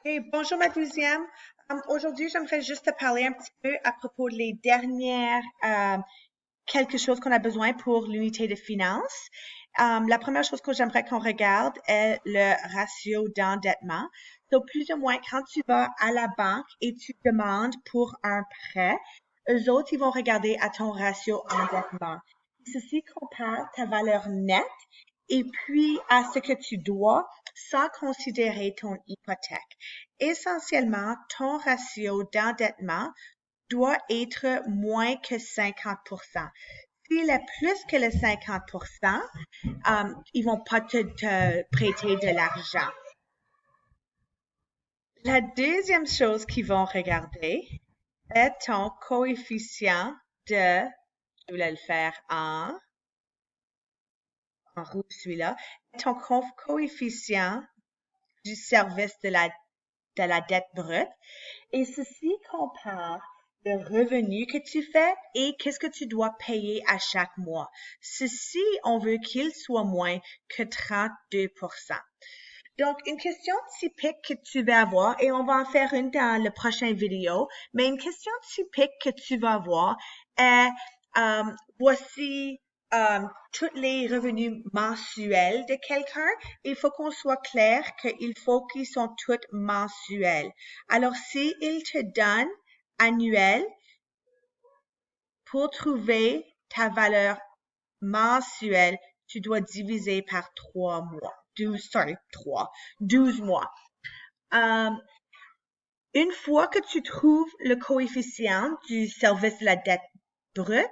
Et bonjour ma douzième. Aujourd'hui, j'aimerais juste te parler un petit peu à propos des dernières quelque chose qu'on a besoin pour l'unité de finance. La première chose que j'aimerais qu'on regarde est le ratio d'endettement. Donc, plus ou moins, quand tu vas à la banque et tu demandes pour un prêt, eux autres, ils vont regarder à ton ratio endettement. Ceci compare ta valeur nette et puis à ce que tu dois sans considérer ton hypothèque. Essentiellement, ton ratio d'endettement doit être moins que 50%. S'il est plus que le 50%, ils vont pas te prêter de l'argent. La deuxième chose qu'ils vont regarder est ton coefficient de, je voulais le faire en rouge celui-là, ton coefficient du service de la dette brute. Et ceci compare le revenu que tu fais et qu'est-ce que tu dois payer à chaque mois. Ceci, on veut qu'il soit moins que 32%. Donc, une question typique que tu vas avoir, et on va en faire une dans la prochaine vidéo, mais une question typique que tu vas avoir est, voici tous les revenus mensuels de quelqu'un. Il faut qu'on soit clair qu'il faut qu'ils sont tous mensuels. Alors, si il te donne annuel, pour trouver ta valeur mensuelle, tu dois diviser par 3 mois. 12 mois. Une fois que tu trouves le coefficient du service de la dette brute,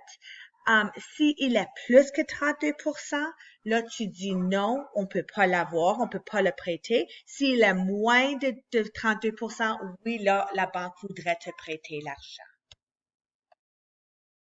s'il est plus que 32%, là, tu dis non, on peut pas l'avoir, on peut pas le prêter. S'il est moins de 32%, oui, là, la banque voudrait te prêter l'argent.